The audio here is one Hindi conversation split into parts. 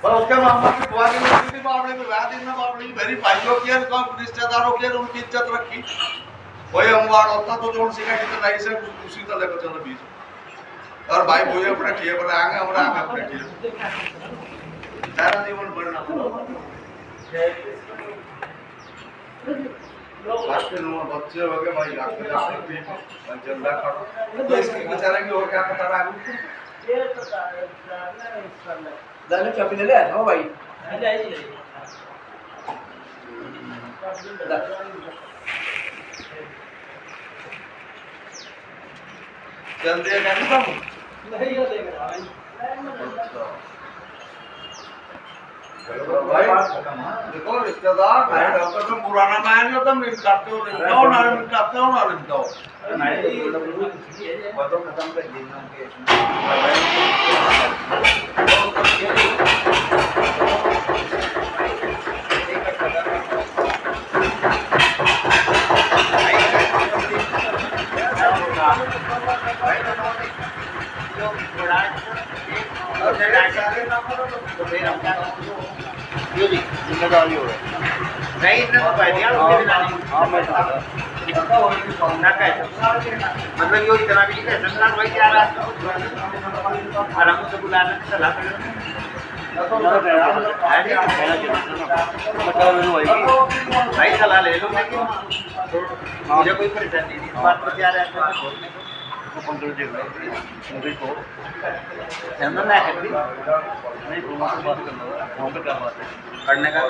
पर उसके मामा की बुआ की लड़की थी बावड़ी में ब्याह दिन में बावड़ी मेरी भाइयों की और कम रिश्तेदारों की उनकी इज्जत रखी वही अमवाड़ होता तो जो उनसे का इतना नहीं से उसी तरह लेकर चलो बीच और भाई वो अपने किए पर आगे और आगे अपने किए सारा जीवन बढ़ना बच्चे हो गए भाई जल्दा करो तो इसकी बेचारे की हो क्या पता रहा दाने चाबी ले ले हो भाई चल दिया क्या नहीं हो देगा भाई देखो रिश्तेदार भाई डॉक्टर तो पुराना मैं नहीं होता निपटाते हो निपटाओ ना निपटाओ बातों खत्म कर देना जिम्मेदारी हो रहा नहीं इतना तो कह दिया उसके बिना नहीं ना कह मतलब यो इतना भी नहीं कह सकता भाई क्या रहा और हम उसको बुलाने से सलाह कर भाई सलाह ले लो लेकिन मुझे कोई परेशानी नहीं इस बात पर क्या रहता है करने का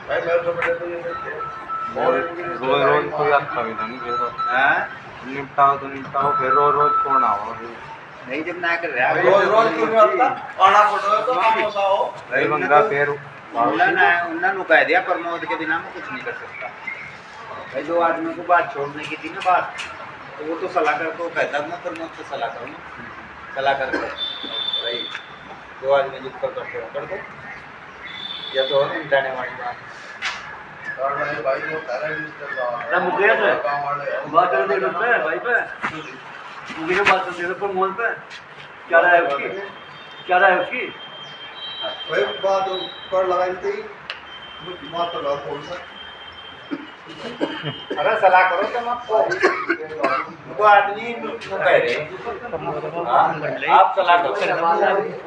भाई मेरे तो बेटे तो ये रोज रोज कोई अच्छा भी नहीं फिर निपटाओ तो निपटाओ फिर रोज रोज कौन आओ नहीं जब ना कर रहा रोज रोज क्यों नहीं होता आना फोटो तो काम होता हो नहीं बंदा फिर उन्होंने कह दिया प्रमोद के बिना मैं कुछ नहीं कर सकता भाई दो आदमियों को बात छोड़ने की थी ना बात तो वो तो सलाह कर को कहता मैं प्रमोद से सलाह करूँ सलाह करके भाई दो आदमी जिस पर करते हो कर दो या तो और जाने वाली बात और मेरे भाई जो पहले रिश्तेदार मुकेश है काम वाले बात कर दे पे भाई पे मुझे बात कर दे पर मोल पे क्या रहा है उसकी वही बात पर लगाई थी बात तो लगा कौन सा अगर सलाह करो तो मत वो आदमी कह रहे आप सलाह करो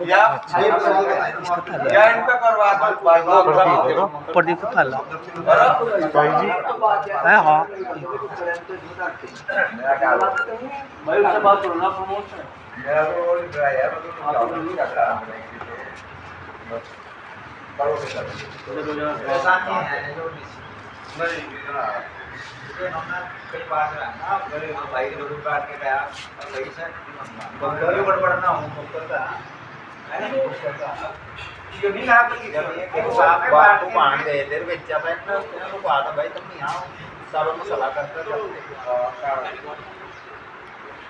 या इनका करवा दो प्रदीप को थाला है हाँ भाई उससे बात करो ना प्रमोद से मेरा तो वो ड्राई है मतलब नहीं रख रहा करो ऐसा नहीं है जो नहीं इतना कई बार मेरे भाई लोग काट के गया और वही से बंदर बड़बड़ना हूँ मुक्ता ये नहीं ना कि बात को मान दे तेरे बच्चा बैठना उसको बात है भाई तुम यहाँ सालों में सलाह करते हो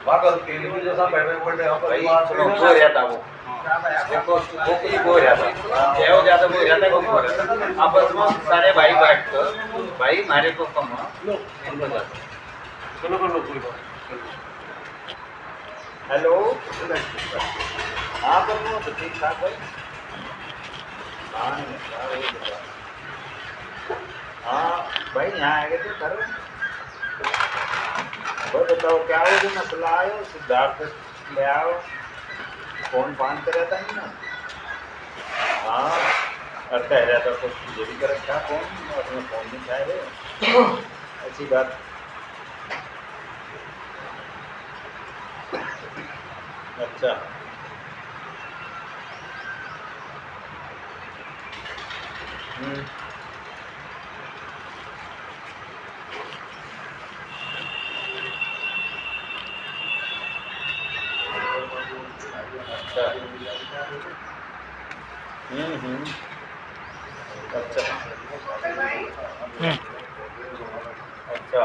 पागल तेल भी जैसा बैठे बैठे यहाँ पर भाई चलो हो रहता वो देखो वो कुछ हो रहता जय हो जाता वो रहता वो हो रहता अब बस वो सारे भाई बैठ कर भाई हमारे को कम चलो कर लो कोई बात हेलो हाँ पर वो तो ठीक ठाक भाई हाँ भाई यहाँ आए थे करो वो बताओ क्या हो जो मसला आयो सिद्धार्थ ले आओ फोन फान कर रहता है ना हाँ और कह रहा था कुछ ये भी कर रखा फोन अपने फोन में चाहे रहे ऐसी बात अच्छा अच्छा अच्छा अच्छा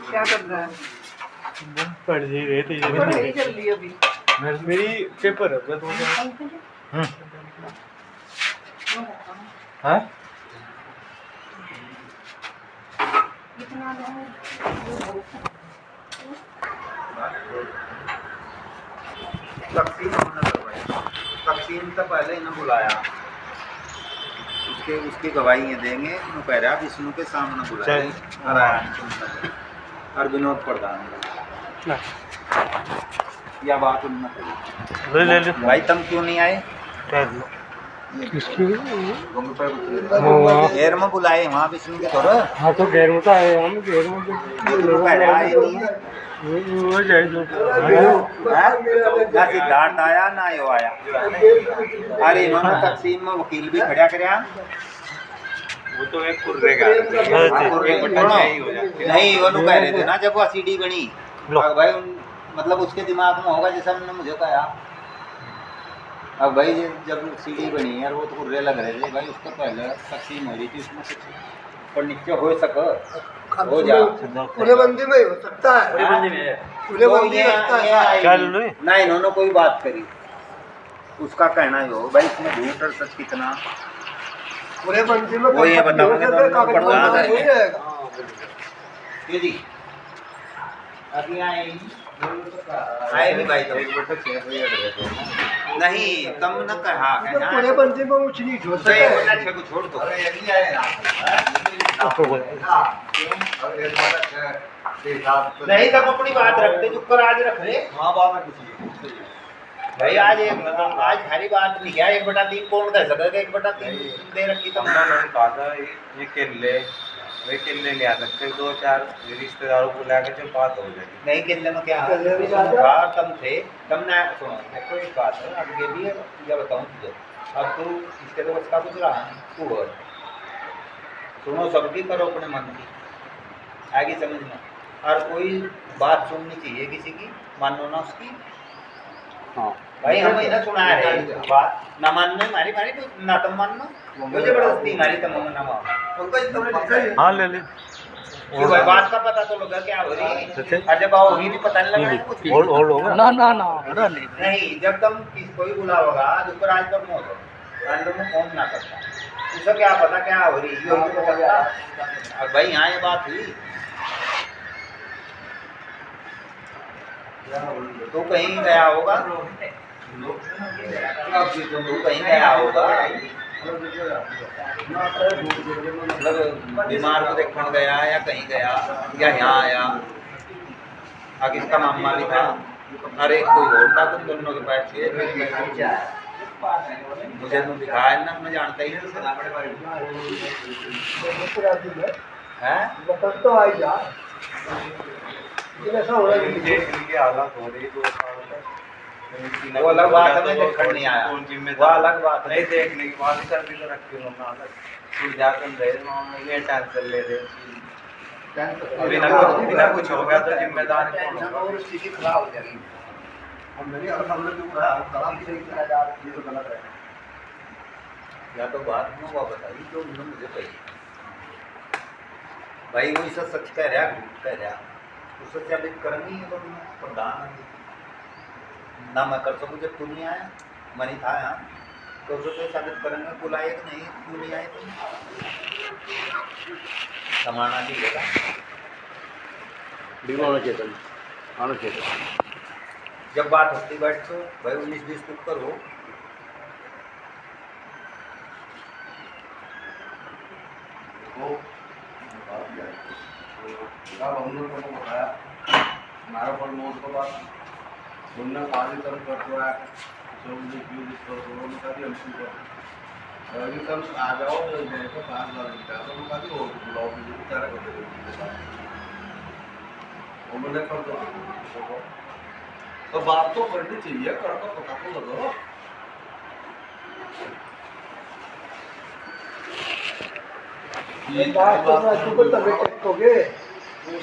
क्या कर रहा है? पढ़ ही रहे थे नहीं चल रही अभी। मेरी पेपर है तो हाँ इतना तकसीम हमने करवाई, तकसीम से पहले इन्हें बुलाया, उसकी गवाही ये देंगे, वो कह रहा विष्णु के सामने बुलाया और विनोद प्रधान या बात उन्होंने कही। ले ले भाई तुम क्यों नहीं आए? गैर में बुलाए वहाँ विष्णु के थोड़ा। हाँ तो गैर में तो आए हम गैर में तो कह रहा है नहीं है। वो जाए जो ना सिद्धार्थ आया ना यो आया। अरे इन्होंने तकसीम में वकील भी खड़ा कराया। वो तो एक कुर्रे का नहीं वो लोग कह रहे थे ना जब वो सीडी बनी भाई मतलब उसके दिमाग में होगा जैसा उन्होंने मुझे कहा। अब भाई जब सीडी बनी यार वो तो कुर्रे लग रहे थे भाई, उसको पहले तकसीम हो रही थी उसमें कुछ पर नीचे हो सको हो जा पूरे बंदी में हो सकता है, पूरी बंदी में है। पूरे बंदी लगता है ना इन्होंने कोई बात करी, उसका कहना ही हो भाई इसमें झूठ और सच कितना पूरे बंदी में वो ये बताओगे तो हम प्रधान है। हो जाएगा। ये जी अभी आए नहीं भाई तो नहीं तुम न कहा तो पूरे बंदी में ऊंच नीच हो सकता है। को छोड़ दो नहीं तब अपनी बात रखते चुप कर आज रख ले भाई आज हरी बात नहीं क्या 1/3 कौन कह सकेगा 1/3 दे रखी तुम कहा था ये केले वे केले ले आ सकते 2-4 रिश्तेदारों को लाकर जो बात हो जाएगी। नहीं किले में क्या किले में क्या था? तुम थे तुम ना सुनो देखो एक बात है अब ये भी या बताऊं तुझे अब तू इसके तो उसका कुछ रहा तू और सुनो सबकी करो अपने मन की आगे समझना और कोई बात सुननी चाहिए किसी की मानो ना उसकी। हाँ भाई हम इन्हें सुना रहे बात ना मानने मारी मारी तो ना तुम मानना वो जबरदस्ती मारी तुम ना मानो हाँ ले ले क्यों भाई बात का पता तो लगा क्या हो रही और जब होगी भी पता नहीं लगा कुछ भी। और होगा ना ना ना नहीं जब तुम किसको ही बुलाओगा ऊपर आज पर मौत हो अंदर में फोन ना करता उसे क्या पता क्या हो रही है तो पता और भाई यहाँ ये बात हुई तो कहीं गया होगा तू कहीं गया होगा मतलब बीमार को देखने गया या कहीं गया या यहाँ आया अब इसका मामा भी था अरे कोई और था तुम दोनों के बैठ के मुझे तुम दिखाया ना मैं जानता ही नहीं है तो आई जा ऐसा हो रहा है इनकी हालत हो रही 2 साल तक वो अलग बात है मैं देखने नहीं आया वो अलग बात है नहीं देखने की बात कर भी तो रखी उन्होंने अलग फिर जाकर रहे ये टेंशन ले रहे बिना कुछ हो गया तो जिम्मेदार कौन होगा? और स्थिति खराब हो जाएगी। हम नहीं और हमने जो खराब से किया जा ये तो गलत है। या तो बात में वो बताइए जो उन्होंने मुझे कही भाई वो इसे सच कह रहा झूठ कह रहा उससे क्या भी करनी है तो प्रधान ना मैं कर सकूँ जब तू नहीं आया मैं नहीं था यहाँ तो उसे साबित करेंगे बुलाए कि नहीं क्यों नहीं आए तुम समाना चाहिए था जब बात होती बैठ तो भाई 19-20 कुछ करो हमारा पर नोट को बात सुनना पानी तरफ कर रहा है जो मुझे क्यों दिस कर रहा है कभी हमसे कर अभी तुम आ जाओ तो मेरे को 5 बार दिखा तो मैं कभी और बुलाओ भी बेचारा को दे दो वो मैंने कर दो तो बात तो करनी चाहिए कर तो पता तो लगो ये बात तो राजू को तभी टेकोगे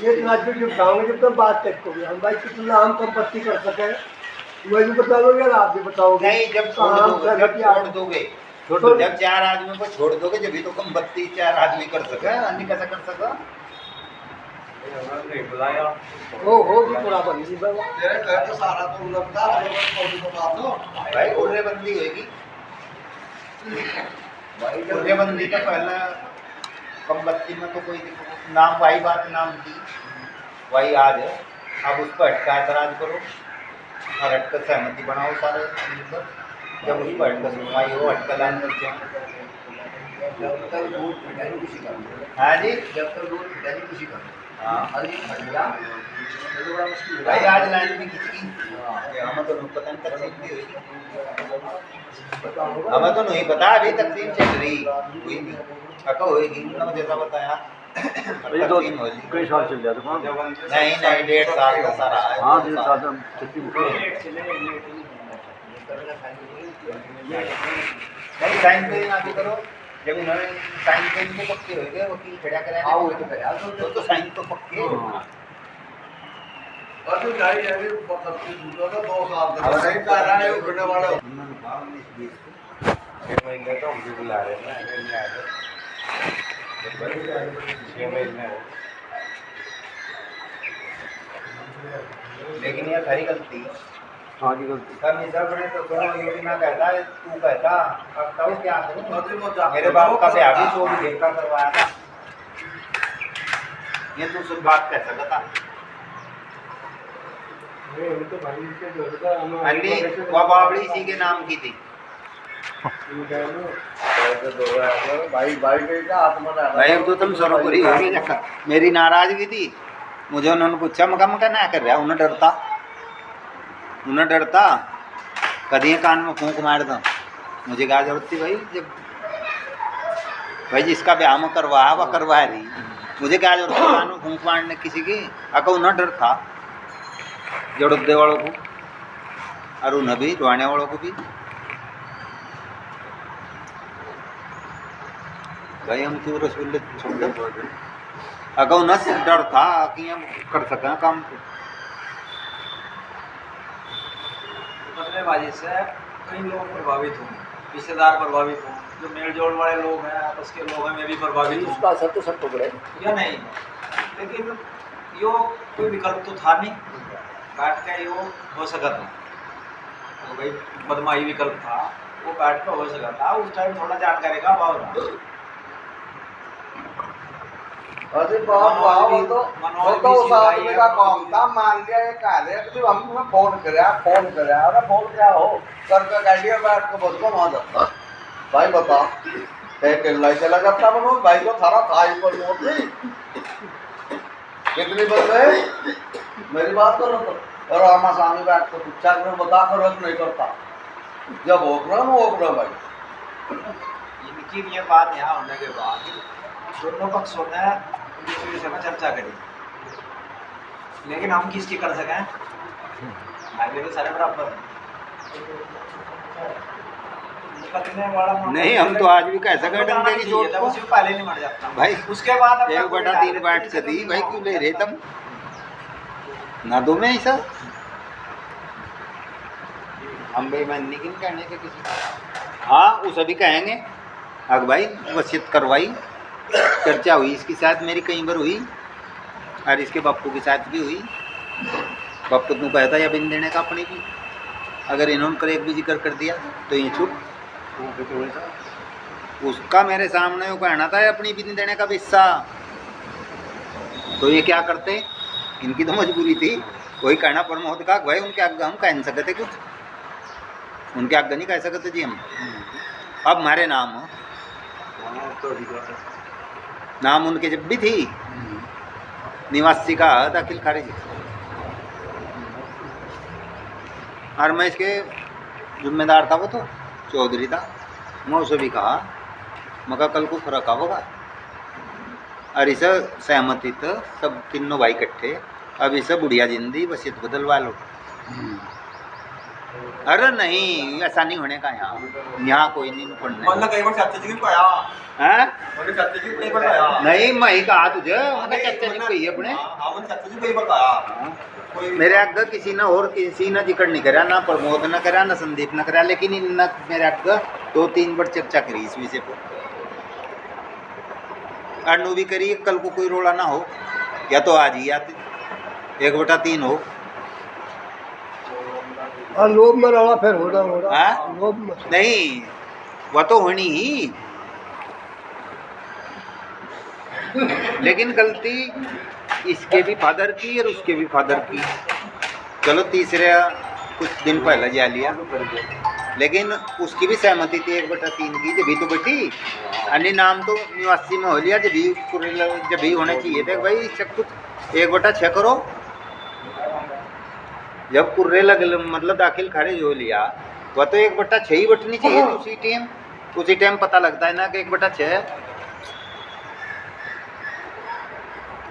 ये राजू जब गाँव जब तक बात टेकोगे हम भाई कितना हम संपत्ति कर सके वही भी बताओगे और आप भी बताओगे नहीं जब छोड़ दोगे जब 4 आदमियों को छोड़ दोगे जब भी तो कम 32 4 आदमी कर सके अन्य कैसा कर सका नहीं बुलाया हो भी पूरा बन जी बाबा तेरे घर तो सारा तो लगता है तो बात दो भाई उर्रेबंदी होगी। भाई उर्रेबंदी का पहला कम बत्ती में तो कोई नाम वाई बात नाम दी वही आज है। अब उस पर अटका एतराज करो और अटकर सहमति बनाओ सारे मिलकर। जब उस पर अटकर सुनवाई हो अटका लाइन करते हैं। जब तक दूध पिटाई किसी का हाँ जी जब तक दूध पिटाई किसी का हाँ अरे फट गया तो बड़ा मुश्किल है भाई आज लाइन में किसकी हमें तो पता नहीं तकसीम भी हुई। हमें तो नहीं पता अभी तकसीम चल रही हुई नहीं अको होगी उन्होंने जैसा बताया ये तो तकसीम होगी। कई साल चल जाते हैं। नहीं नहीं 1.5 साल का सारा है। हाँ 1.5 साल से हम छुट्टी नहीं साइन पे ना भी करो जब उन्होंने साइन पे इनके पक्के हो गए वकील खड़ा कराया आओ ये तो करे तो साइन तो पक्के और तो गाड़ी है भी मतलब कि दूसरा का 2 साल का नहीं कर रहा है वो करने वाला 6 महीने तो हम भी बुला रहे हैं ना नहीं आ रहे 6 महीने लेकिन ये खरी गलती हाँ की गलती सर निसर्ग ने तो सुनो ये भी ना कहता है तू कहता अब तब क्या करूं और वो जा मेरे बाप का ब्याह भी 100 देखा करवाया था। ये तू सुन बात कह सकता तो भाई के जो था हम अन्नी वो बाबड़ी सी के नाम की थी। भाई भाई के का आत्मा ना भाई अब तो तुम सरोपरी हो गई जक्का मेरी नाराजगी थी। मुझे उन्होंने पूछा मका मका ना कर रहा उन्हें डरता कभी कान में फूंक मार दो मुझे क्या जरूरत थी भाई जब भाई जिसका ब्याह में करवाया वह करवा रही मुझे क्या जरूरत थी कान में फूंक मारने किसी की अका उन्हें डर था जड़ुद्दे वालों को और उन्हें भी रुआने वालों को भी। भाई हम क्यों रसगुल्ले छोड़ दे अगर उन्हें डर था कि हम कर सकें काम को। बदलेबाजी से कई लोग प्रभावित हों रिश्तेदार प्रभावित हों जो मेल जोड़ वाले लोग हैं आपस के लोग हैं मैं भी प्रभावित हूँ उसका असर तो सब पकड़े या नहीं लेकिन यो कोई विकल्प तो था नहीं काट के यो हो सका था तो भाई बदमाही विकल्प था वो काट के हो सका था उस टाइम थोड़ा जानकारी का अभाव रहा। अरे बाप वो तो उस आदमी का काम था मान लिया ये कार्य कि हमने फोन कराया अरे फोन क्या हो करके गाड़ी में बैठ के बस को वहां जाता भाई बता एक लाई चला जाता मनोज भाई को थारा था ही पर मोट नहीं कितनी बंद है मेरी बात करो तो और आमा सामने बैठ के पूछा कर बता कर रख नहीं करता जब ओकरा भाई इनकी ये बात यहाँ होने के बाद दोनों पक्षों ने इस विषय में चर्चा करी लेकिन हम किसकी कर सकें आगे तो सारे बराबर नहीं हम तो आज भी कह सके डंडे की चोट को पहले नहीं मर जाता भाई उसके बाद 1/3 बैठ के दी भाई क्यों ले रहे तुम ना दो में ऐसा हम बेईमानी की कहने के किसी हाँ उस अभी कहेंगे अग भाई वसीयत करवाई चर्चा हुई इसकी साथ मेरी कई बार हुई और इसके बापू के साथ भी हुई। बापू तू कहता या बिन देने का अपने भी अगर इन्होंने कर एक भी जिक्र कर दिया तो ये चुप उसका मेरे सामने वो कहना था अपनी बिन देने का हिस्सा तो ये क्या करते इनकी तो मजबूरी थी वही कहना प्रमोद का भाई उनके आगे हम कह नहीं सकते कुछ उनके आगे नहीं कह सकते जी हम अब हमारे नाम नाम उनके जब भी थी निवासी का दाखिल खारिज और मैं इसके जिम्मेदार था वो तो चौधरी था मैं उसे भी कहा मगर कल को फर्क होगा और इसे सहमति तो सब तीनों भाई इकट्ठे अब इसे बुढ़िया जिंदगी वसीयत बदलवा लो। अरे नहीं ऐसा नहीं होने का यहाँ कोई नहीं पढ़ने कई बार चाचा जी को आया हैं चाचा जी कई बार आया नहीं मैं ही कहा तुझे उनका चाचा जी कही अपने हमने चाचा जी कई बार आया मेरे आगे किसी ने और किसी ने जिक्र नहीं करा ना प्रमोद ने करा ना संदीप ने करा लेकिन इन मेरे आगे 2-3 बार चर्चा करी इस विषय पर अनु भी करी कल को कोई रोला ना हो या तो आज ही आती 1/3 हो। और लोभ में रहा फिर होना हाँ? लोभ में नहीं वह तो होनी ही, लेकिन गलती इसके भी फादर की और उसके भी फादर की। चलो तीसरे कुछ दिन पहले जा लिया, लेकिन उसकी भी सहमति थी 1/3 की, जब भी तो बेटी अन्य नाम तो निवासी में हो लिया, जब भी होने चाहिए थे भाई सब कुछ 1/6 करो। जब कुर्रे मतलब दाखिल खारिज हो लिया, वह तो 1/6 ही बटनी चाहिए थी उसी टाइम पता लगता है ना कि 1/6 है।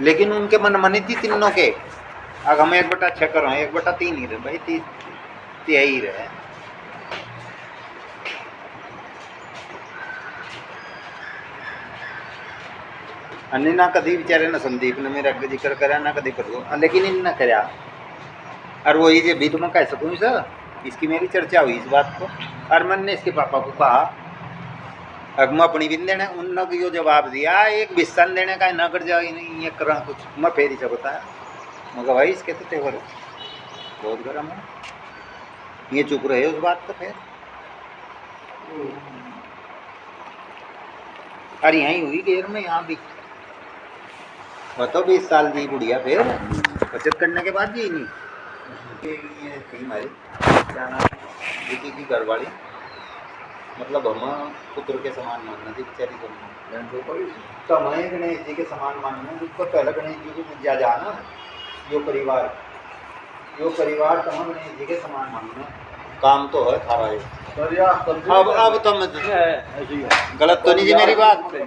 लेकिन उनके मनमानी थी तीनों के, अब हम 1/6 करो 1/3 ही रहे भाई, 3 ही रहे। अन्य ना कभी बेचारे ना संदीप ने मेरा जिक्र करा ना कभी करो, लेकिन इन ना करा। और वो ये भी तो मैं कह सकूँ सर, इसकी मेरी चर्चा हुई इस बात को, और मैंने इसके पापा को कहा अब मैं अपनी भी देने, उन्होंने यो जवाब दिया एक बिस्सन देने का ना कर जाओ ये करा कुछ। मैं फिर ही से बताया, मैं कहा भाई इसके तो तेवर बहुत गर्म है, ये चुप रहे उस बात पर। फिर और यहीं हुई घेर में, यहाँ भी बताओ 20 साल की बुढ़िया फिर बचत करने के बाद भी नहीं। ये थी हमारी क्या नाम बेटी की घरवाली, मतलब हम पुत्र के समान मानना थी बेचारी को, तो हमें गणेश जी के समान मानना। जिसको पहले गणेश जी की पूजा जाना, यो परिवार तो हम गणेश जी के समान मानना। काम तो है थारा ये। अब तो मैं गलत तो नहीं जी मेरी बात है?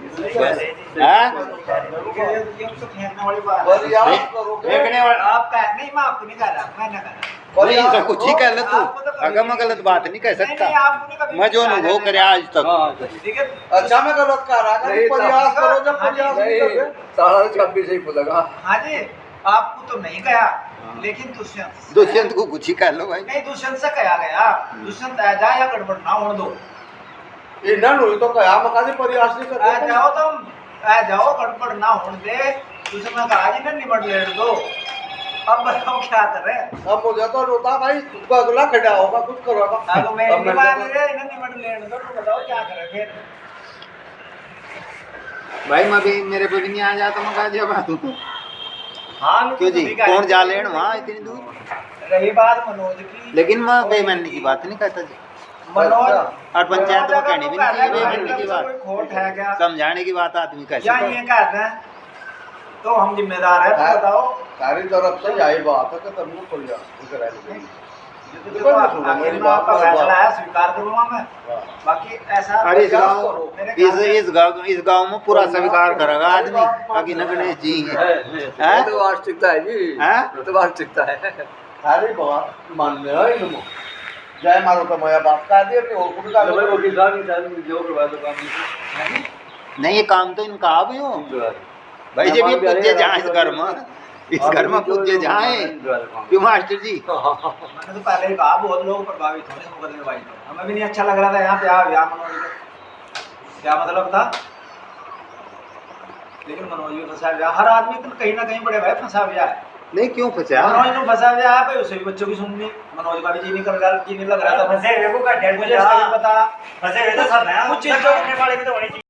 सब कुछ ही कह ले तू, अगर मैं गलत बात नहीं कह सकता, मैं जो अनुभव करे आज तक। अच्छा मैं गलत कह रहा था, प्रयास करो, जब प्रयास नहीं करते 26 ही बोलेगा। हाँ जी, आपको तो नहीं कहा, लेकिन दुष्यंत को कुछ ही कह लो भाई। नहीं, दुष्यंत से कहा गया, दुष्यंत आ जाए या गड़बड़ ना होने दो। इन्हें नहीं तो कहा मकानी प्रयास नहीं आ करते। जाओ तुम, आ जाओ गड़बड़ ना होने दे। दुष्यंत कहा जी ना निबट लेट दो। अब बताओ क्या करे। अब मुझे तो रोता भाई, तुमको अगला खड़ा होगा कुछ करोगा। अब मैं नहीं मान रहे, इन्हें निबट लेट दो, तो बताओ क्या करे फिर। भाई मैं भी मेरे पे भी नहीं आ जाता, मैं कहा जब हाँ क्यों जी कौन जा लेन वहाँ इतनी दूर। रही बात मनोज की, लेकिन मैं बेईमानी की बात नहीं कहता जी, मनोज और पंचायत में कहनी भी नहीं चाहिए बेईमानी की कोई खोट है क्या? बात, समझाने की बात आदमी कैसे या ये कहते हैं तो हम जिम्मेदार है, तो बताओ। सारी तरफ से यही बात है कि तुमको प्रयास करा लीजिए। देखो, आखिर में आपका फैसला है, स्वीकार करूंगा मैं। बाकी ऐसा अरे इस प्रयास गाँव करो। मेरे इस गाँव में पूरा स्वीकार करेगा आदमी, बाकी न गणेश जी है तो वास्तविकता है जी, हैं? तो वास्तविकता है। सारी बात मानने है इनको। जय मारो तो मैं बात कह दिया कि वो खुद का वकील साहब जो करवा दो काम नहीं, ये काम तो इनका आप ही हो भाई। जब ये पूछे जहाँ इस घर में पूछे जहाँ क्यों मास्टर जी। मैंने तो पहले ही कहा बहुत लोग प्रभावित होने मुकदमेबाजी में, हमें भी नहीं अच्छा लग रहा था यहाँ पे आ मनोज को क्या मतलब था, लेकिन मनोज भी फंसा गया। हर आदमी तो कहीं ना कहीं बड़े भाई फंसा गया है। नहीं क्यों फंसा, मनोज ने फंसा गया है भाई, उसे भी बच्चों की सुननी, मनोज का भी जी नहीं लग रहा था। फंसे हुए को का डेढ़ मुझे इसका भी पता फंसे हुए तो सब है, कुछ चीजों वाले भी तो होने चाहिए।